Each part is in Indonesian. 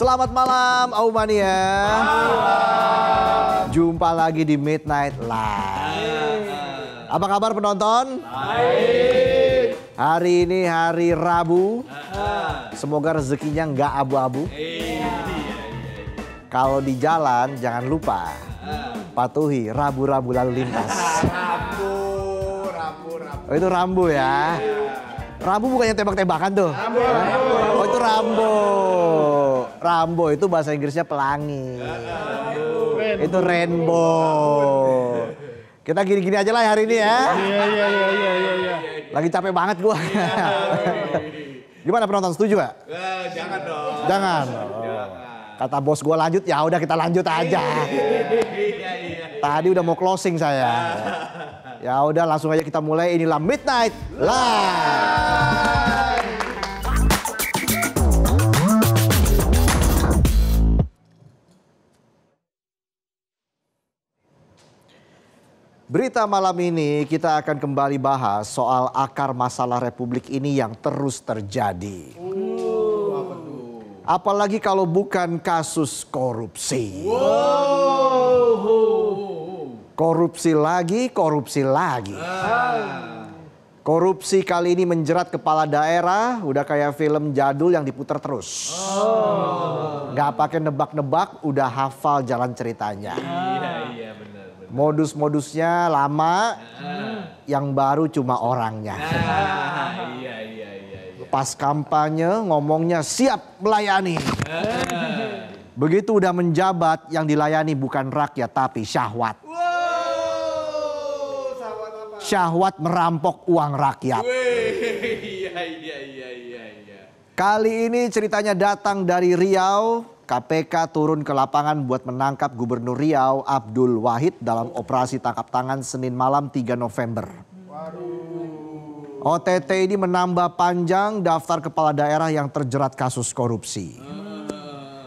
Selamat malam Aumania. Jumpa lagi di Midnight Live. Apa kabar penonton? Baik. Hari ini hari Rabu. Semoga rezekinya nggak abu-abu. Kalau di jalan jangan lupa patuhi rambu-rambu lalu lintas. Rambu. Oh, itu rambu ya. Rambu bukannya tembak-tembakan tuh. Oh itu Rambo. Rambo itu bahasa Inggrisnya pelangi. Itu rainbow. Kita gini-gini aja lah hari ini ya. Iya. Lagi capek banget gua. Gimana penonton, setuju gak? Jangan dong. Jangan. Kata bos gua lanjut, ya udah kita lanjut aja. Tadi udah mau closing saya. Ya udah langsung aja kita mulai, inilah Midnight Live. Berita malam ini kita akan kembali bahas soal akar masalah Republik ini yang terus terjadi. Apalagi kalau bukan kasus korupsi. Korupsi lagi. Korupsi kali ini menjerat kepala daerah, udah kayak film jadul yang diputar terus. Gak pakai nebak-nebak, udah hafal jalan ceritanya. Iya benar. Modus-modusnya lama, yang baru cuma orangnya. Iya. Pas kampanye ngomongnya siap melayani. Begitu udah menjabat, yang dilayani bukan rakyat tapi syahwat. Syahwat merampok uang rakyat. Iya. Kali ini ceritanya datang dari Riau. KPK turun ke lapangan buat menangkap Gubernur Riau Abdul Wahid dalam operasi tangkap tangan Senin malam 3 November. OTT ini menambah panjang daftar kepala daerah yang terjerat kasus korupsi.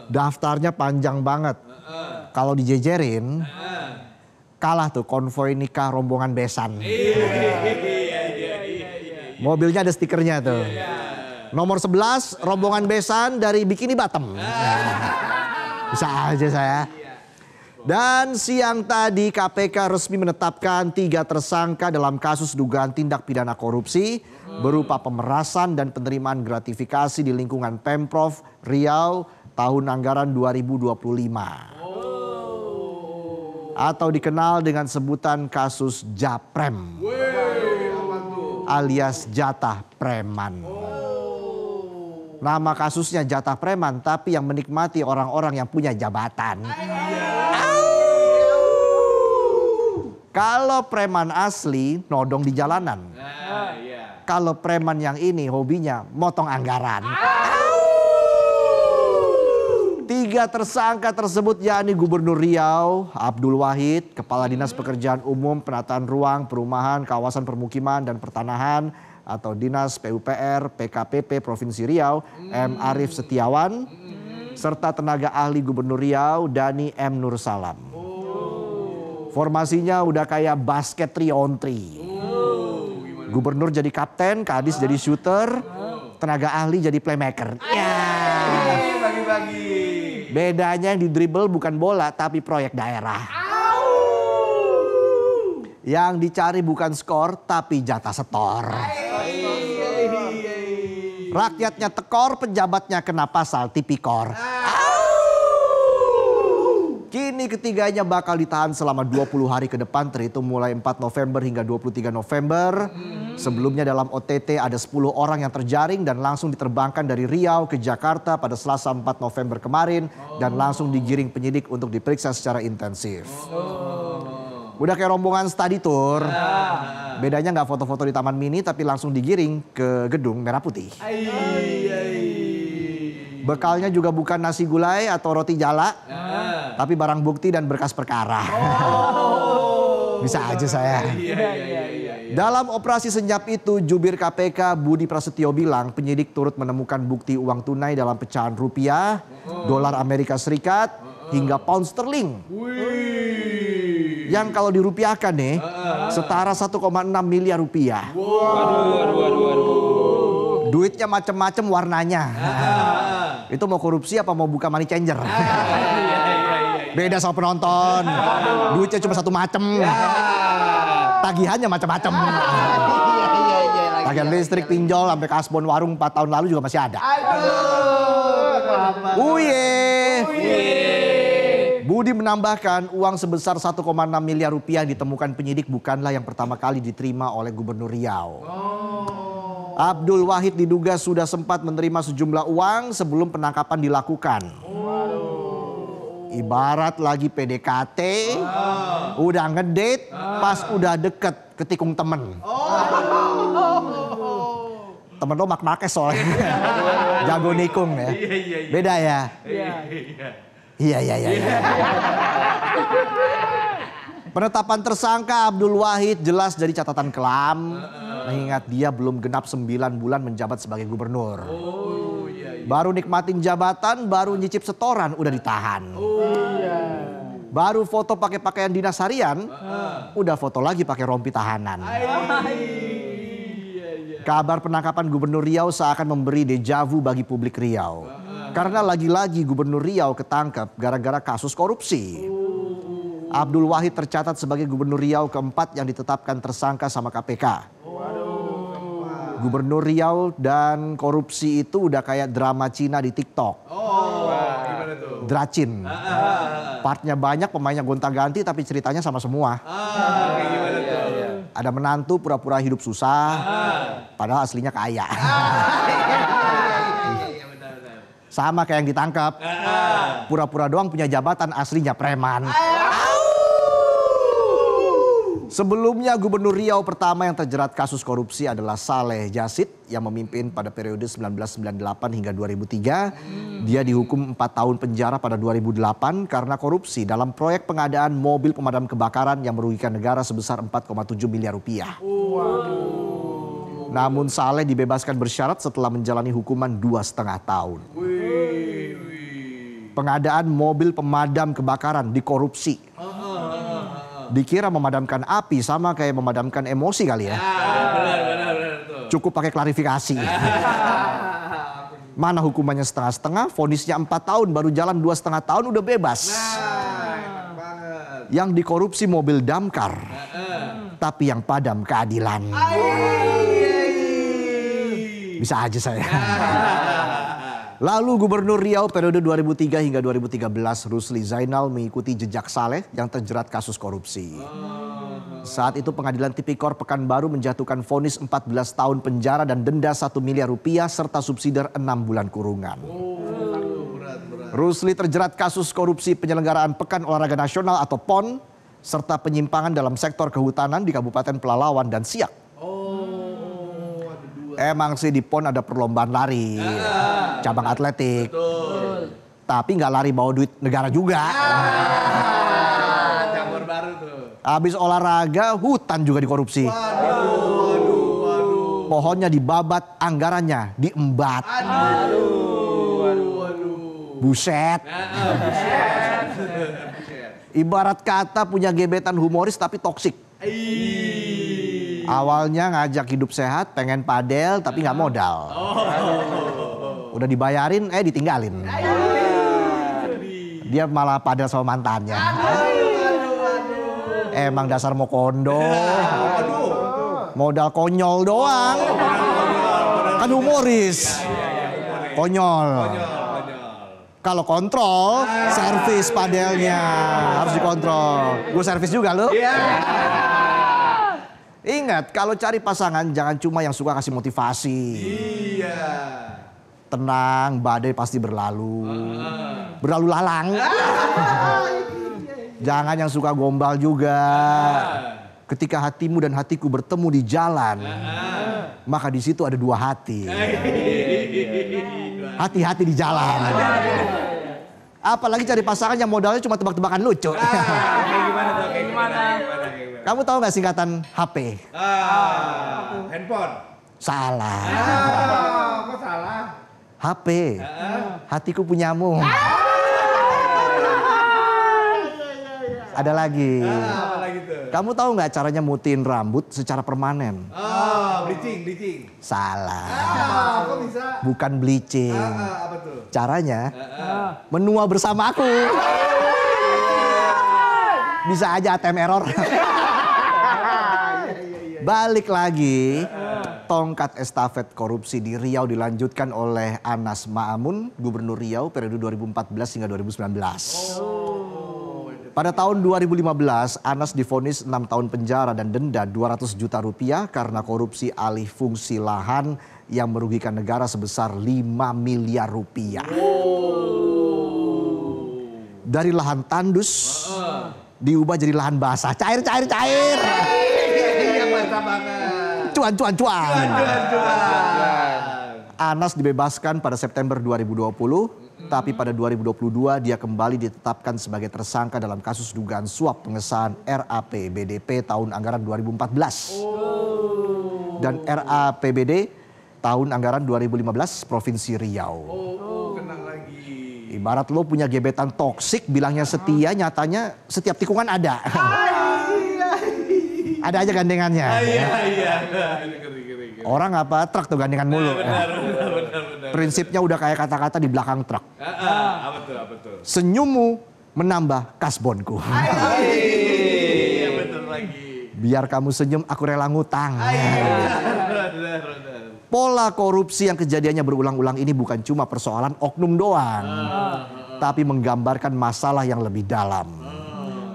Daftarnya panjang banget. Kalau dijejerin, kalah tuh konvoi nikah rombongan besan. Mobilnya ada stikernya tuh. Nomor 11, rombongan besan dari Bikini Bottom. Bisa aja saya. Dan siang tadi KPK resmi menetapkan 3 tersangka dalam kasus dugaan tindak pidana korupsi berupa pemerasan dan penerimaan gratifikasi di lingkungan Pemprov Riau tahun anggaran 2025. Atau dikenal dengan sebutan kasus Japrem alias jatah preman. Nama kasusnya jatah preman, tapi yang menikmati orang-orang yang punya jabatan. Kalau preman asli nodong di jalanan. Kalau preman yang ini hobinya motong anggaran. 3 tersangka tersebut yakni Gubernur Riau Abdul Wahid, Kepala Dinas Pekerjaan Umum, Penataan Ruang, Perumahan, Kawasan Permukiman dan Pertanahan atau Dinas PUPR PKPP Provinsi Riau M. Arief Setiawan, serta tenaga ahli Gubernur Riau Dani M. Nursalam. Formasinya udah kayak basket 3-on-3. Gubernur jadi kapten, Kadis jadi shooter, tenaga ahli jadi playmaker. Bagi-bagi. Bedanya yang di dribble bukan bola tapi proyek daerah. Yang dicari bukan skor tapi jatah setor. Rakyatnya tekor, pejabatnya kena pasal tipikor. Kini ketiganya bakal ditahan selama 20 hari ke depan, terhitung mulai 4 November hingga 23 November. Sebelumnya dalam OTT ada 10 orang yang terjaring dan langsung diterbangkan dari Riau ke Jakarta pada Selasa 4 November kemarin. Dan langsung digiring penyidik untuk diperiksa secara intensif. Udah kayak rombongan study tour. Bedanya nggak foto-foto di Taman Mini tapi langsung digiring ke gedung Merah Putih. Bekalnya juga bukan nasi gulai atau roti jala. Tapi barang bukti dan berkas perkara. Bisa aja saya. Dalam operasi senyap itu, jubir KPK Budi Prasetyo bilang penyidik turut menemukan bukti uang tunai dalam pecahan rupiah, dolar Amerika Serikat, hingga pound sterling. Yang kalau dirupiahkan nih, setara 1,6 miliar rupiah. Waduh. Duitnya macam-macam warnanya. Itu mau korupsi apa mau buka money changer? Iya. Beda sama penonton. Duitnya cuma satu macem. Tagihannya macam-macam. Tagihan listrik, pinjol, sampai kasbon warung 4 tahun lalu juga masih ada. Budi menambahkan uang sebesar 1,6 miliar rupiah yang ditemukan penyidik bukanlah yang pertama kali diterima oleh Gubernur Riau. Abdul Wahid diduga sudah sempat menerima sejumlah uang sebelum penangkapan dilakukan. Ibarat lagi PDKT, udah ngedate, pas udah deket ketikung temen. Temen lo mak-makes soalnya. Jago nikung ya. Beda ya? Iya. Penetapan tersangka Abdul Wahid jelas dari catatan kelam. Mengingat dia belum genap 9 bulan menjabat sebagai gubernur. Baru nikmatin jabatan, baru nyicip setoran udah ditahan. Baru foto pakai pakaian dinas harian, udah foto lagi pakai rompi tahanan. Kabar penangkapan Gubernur Riau seakan memberi dejavu bagi publik Riau. Karena lagi-lagi Gubernur Riau ketangkep gara-gara kasus korupsi. Abdul Wahid tercatat sebagai Gubernur Riau keempat yang ditetapkan tersangka sama KPK. Gubernur Riau dan korupsi itu udah kayak drama Cina di TikTok. Gimana tuh? Dracin. Partnya banyak, pemainnya gonta-ganti tapi ceritanya sama semua. Kayak gimana tuh? Ada menantu pura-pura hidup susah, padahal aslinya kaya. Sama kayak yang ditangkap. Pura-pura doang punya jabatan, aslinya preman. Sebelumnya Gubernur Riau pertama yang terjerat kasus korupsi adalah Saleh Jasid yang memimpin pada periode 1998 hingga 2003. Dia dihukum 4 tahun penjara pada 2008 karena korupsi dalam proyek pengadaan mobil pemadam kebakaran yang merugikan negara sebesar 4,7 miliar rupiah. Namun Saleh dibebaskan bersyarat setelah menjalani hukuman 2,5 tahun. Pengadaan mobil pemadam kebakaran dikorupsi. Dikira memadamkan api, sama kayak memadamkan emosi kali ya. Benar tuh. Cukup pakai klarifikasi. Mana hukumannya setengah-setengah, vonisnya 4 tahun, baru jalan 2,5 tahun udah bebas. Enak banget. Yang dikorupsi mobil damkar, tapi yang padam keadilan. Bisa aja saya. Lalu Gubernur Riau periode 2003 hingga 2013 Rusli Zainal mengikuti jejak Saleh yang terjerat kasus korupsi. Saat itu Pengadilan Tipikor Pekanbaru menjatuhkan vonis 14 tahun penjara dan denda 1 miliar rupiah serta subsidiar 6 bulan kurungan. Rusli terjerat kasus korupsi penyelenggaraan Pekan Olahraga Nasional atau PON serta penyimpangan dalam sektor kehutanan di Kabupaten Pelalawan dan Siak. Emang sih di PON ada perlombaan lari, cabang atletik. Tapi nggak lari bawa duit negara juga. Cabur baru tuh. Habis olahraga, hutan juga dikorupsi. Pohonnya dibabat, anggarannya diembat. Buset. Ibarat kata punya gebetan humoris tapi toksik. Awalnya ngajak hidup sehat, pengen padel tapi nggak modal. Udah dibayarin, ditinggalin. Dia malah padel sama mantannya. Emang dasar mau kondo. Modal konyol doang. Kan humoris. Konyol. Kalau kontrol, servis padelnya harus dikontrol. Gue servis juga lo. Ingat, kalau cari pasangan jangan cuma yang suka kasih motivasi. Iya. Tenang, badai pasti berlalu. Berlalu lalang. Jangan yang suka gombal juga. Ketika hatimu dan hatiku bertemu di jalan, maka di situ ada 2 hati. Hati-hati di jalan. Apalagi cari pasangan yang modalnya cuma tebak-tebakan lucu. Kayak gimana tuh? Kayak gimana? Kamu tahu nggak singkatan HP? Handphone. Salah. Kok salah? HP. Hatiku punyamu. Ada lagi. Apa lagi tuh? Kamu tahu nggak caranya mutiin rambut secara permanen? bleaching. Salah. Kok bisa? Bukan bleaching. Apa tuh? Caranya menua bersama aku. Bisa aja ATM error. Balik lagi, tongkat estafet korupsi di Riau dilanjutkan oleh Anas Ma'amun, Gubernur Riau periode 2014 hingga 2019. Pada tahun 2015, Anas divonis 6 tahun penjara dan denda 200 juta rupiah karena korupsi alih fungsi lahan yang merugikan negara sebesar 5 miliar rupiah. Dari lahan tandus diubah jadi lahan basah, cair. Iya, mantap banget. Cuan. Anas dibebaskan pada September 2020, tapi pada 2022 dia kembali ditetapkan sebagai tersangka dalam kasus dugaan suap pengesahan RAPBDP tahun anggaran 2014. Dan RAPBD tahun anggaran 2015 Provinsi Riau. Kena lagi. Ibarat lo punya gebetan toksik, bilangnya setia, nyatanya setiap tikungan ada. Ada aja gandengannya. Iya. Orang apa truk tuh gandengan mulu. Benar. Prinsipnya udah kayak kata-kata di belakang truk. Apa tuh? Senyummu menambah kasbonku. Iya, betul lagi. Biar kamu senyum, aku rela ngutang. Benar. Pola korupsi yang kejadiannya berulang-ulang ini bukan cuma persoalan oknum doang. Tapi menggambarkan masalah yang lebih dalam.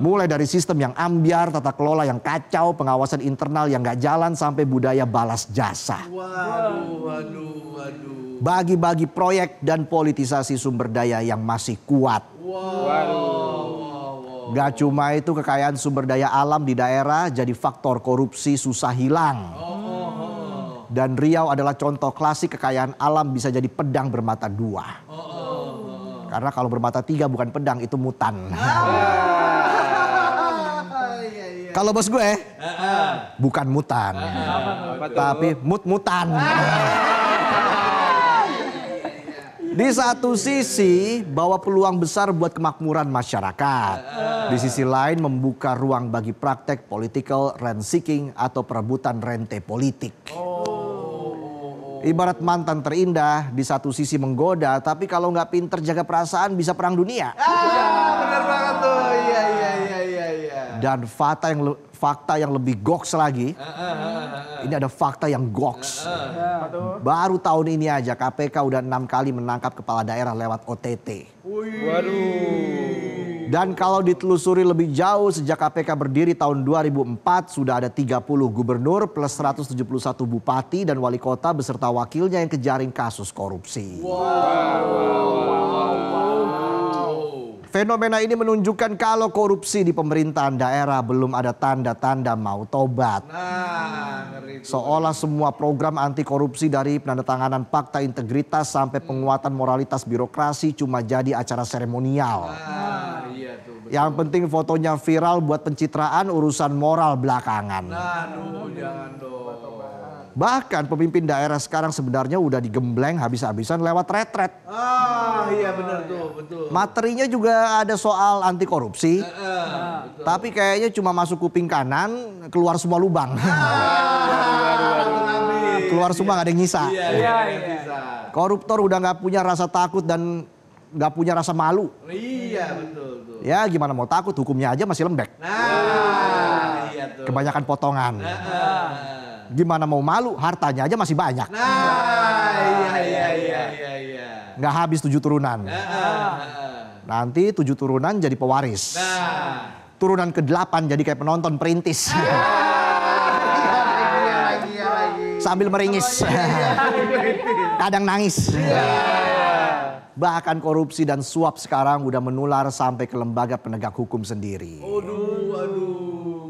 Mulai dari sistem yang ambyar, tata kelola yang kacau, pengawasan internal yang gak jalan, sampai budaya balas jasa. Waduh. Bagi-bagi proyek dan politisasi sumber daya yang masih kuat. Gak cuma itu, kekayaan sumber daya alam di daerah jadi faktor korupsi susah hilang. Dan Riau adalah contoh klasik kekayaan alam bisa jadi pedang bermata dua. Karena kalau bermata tiga bukan pedang, itu mutan. Kalau bos gue bukan mutan, tapi mut-mutan. Di satu sisi bawa peluang besar buat kemakmuran masyarakat. Di sisi lain membuka ruang bagi praktek political rent seeking atau perebutan rente politik. Ibarat mantan terindah, di satu sisi menggoda, tapi kalau nggak pinter jaga perasaan bisa perang dunia. Benar banget tuh. Iya. Dan fakta yang lebih goks lagi, ini ada fakta yang goks. Baru tahun ini aja KPK udah 6 kali menangkap kepala daerah lewat OTT. Dan kalau ditelusuri lebih jauh, sejak KPK berdiri tahun 2004 sudah ada 30 gubernur plus 171 bupati dan wali kota beserta wakilnya yang kejaring kasus korupsi. Fenomena ini menunjukkan kalau korupsi di pemerintahan daerah belum ada tanda-tanda mau tobat. Seolah semua program anti korupsi dari penandatanganan fakta integritas sampai penguatan moralitas birokrasi cuma jadi acara seremonial. Yang penting fotonya viral buat pencitraan, urusan moral belakangan. Jangan dong. Bahkan pemimpin daerah sekarang sebenarnya udah digembleng habis-habisan lewat retret. Iya benar tuh, betul. Materinya juga ada soal anti korupsi. Tapi kayaknya cuma masuk kuping kanan, keluar semua lubang. Keluar semua gak ada yang nyisa. Iya. Koruptor udah gak punya rasa takut dan gak punya rasa malu. Iya, betul. Ya gimana mau takut, hukumnya aja masih lembek. Iya tuh. Kebanyakan potongan. Gimana mau malu, hartanya aja masih banyak. Iya. Nggak habis 7 turunan. Nanti 7 turunan jadi pewaris. Turunan ke-8 jadi kayak penonton perintis. Sambil meringis. Kadang nangis. Bahkan korupsi dan suap sekarang udah menular sampai ke lembaga penegak hukum sendiri.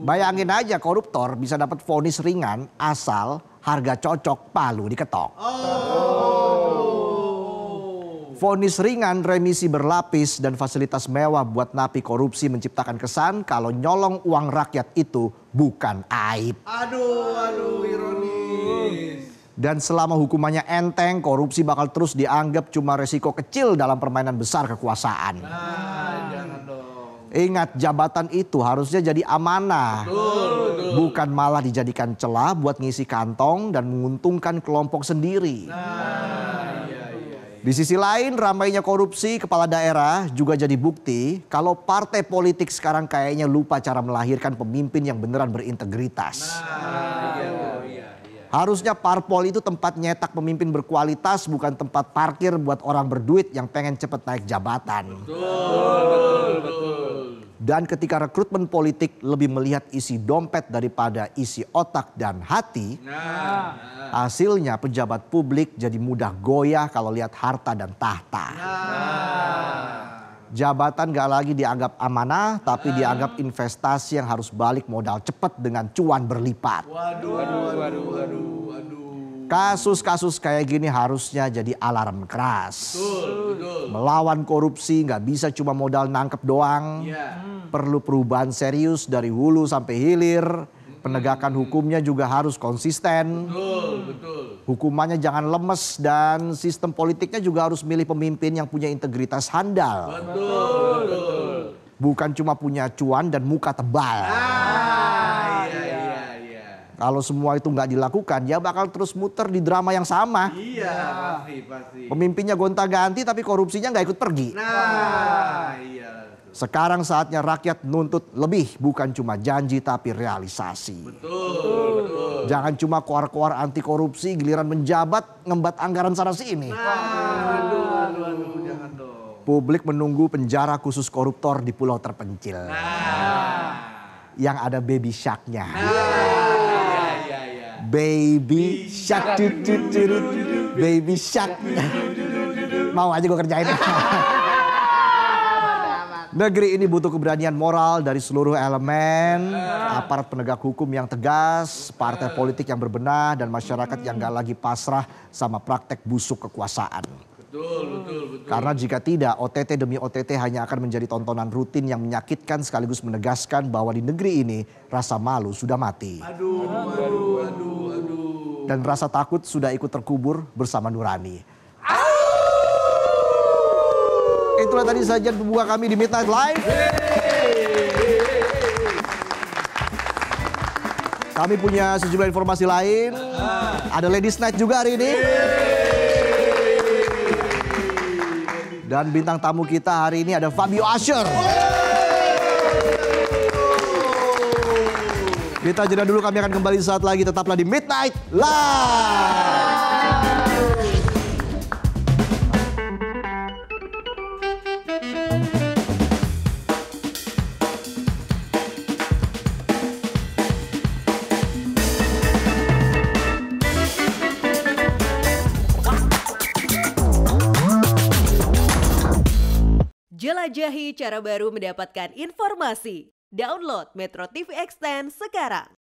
Bayangin aja koruptor bisa dapat vonis ringan asal harga cocok palu diketok. Vonis ringan, remisi berlapis, dan fasilitas mewah buat napi korupsi menciptakan kesan kalau nyolong uang rakyat itu bukan aib. Aduh, ironis. Dan selama hukumannya enteng, korupsi bakal terus dianggap cuma resiko kecil dalam permainan besar kekuasaan. Jangan dong. Ingat, jabatan itu harusnya jadi amanah. Bukan malah dijadikan celah buat ngisi kantong dan menguntungkan kelompok sendiri. Di sisi lain, ramainya korupsi kepala daerah juga jadi bukti kalau partai politik sekarang kayaknya lupa cara melahirkan pemimpin yang beneran berintegritas. Harusnya parpol itu tempat nyetak pemimpin berkualitas, bukan tempat parkir buat orang berduit yang pengen cepet naik jabatan. Dan ketika rekrutmen politik lebih melihat isi dompet daripada isi otak dan hati, hasilnya pejabat publik jadi mudah goyah kalau lihat harta dan tahta. Jabatan gak lagi dianggap amanah, tapi dianggap investasi yang harus balik modal cepat dengan cuan berlipat. Kasus-kasus kayak gini harusnya jadi alarm keras. Melawan korupsi gak bisa cuma modal nangkep doang. Perlu perubahan serius dari hulu sampai hilir. Penegakan hukumnya juga harus konsisten. Hukumannya jangan lemes dan sistem politiknya juga harus milih pemimpin yang punya integritas handal. Bukan cuma punya cuan dan muka tebal. Kalau semua itu nggak dilakukan, ya bakal terus muter di drama yang sama. Pasti. Pemimpinnya gonta-ganti tapi korupsinya nggak ikut pergi. Sekarang saatnya rakyat nuntut lebih, bukan cuma janji tapi realisasi. Betul. Jangan cuma koar-koar anti korupsi, giliran menjabat ngembat anggaran sana sini. Aduh, jangan dong. Publik menunggu penjara khusus koruptor di pulau terpencil. Yang ada baby shark-nya. Baby shark, baby shark. Mau aja gue kerjain. Negeri ini butuh keberanian moral dari seluruh elemen, aparat penegak hukum yang tegas, partai politik yang berbenah, dan masyarakat yang gak lagi pasrah sama praktek busuk kekuasaan. Betul. Karena jika tidak, OTT demi OTT hanya akan menjadi tontonan rutin yang menyakitkan sekaligus menegaskan bahwa di negeri ini rasa malu sudah mati. Aduh. Dan rasa takut sudah ikut terkubur bersama Nurani. Itulah tadi sajian pembuka kami di Midnight Live. Kami punya sejumlah informasi lain. Ada Ladies Night juga hari ini. Dan bintang tamu kita hari ini ada Fabio Asher. Kita jeda dulu, kami akan kembali saat lagi. Tetaplah di Midnight Live. Jelajahi cara baru mendapatkan informasi. Download Metro TV Extend sekarang.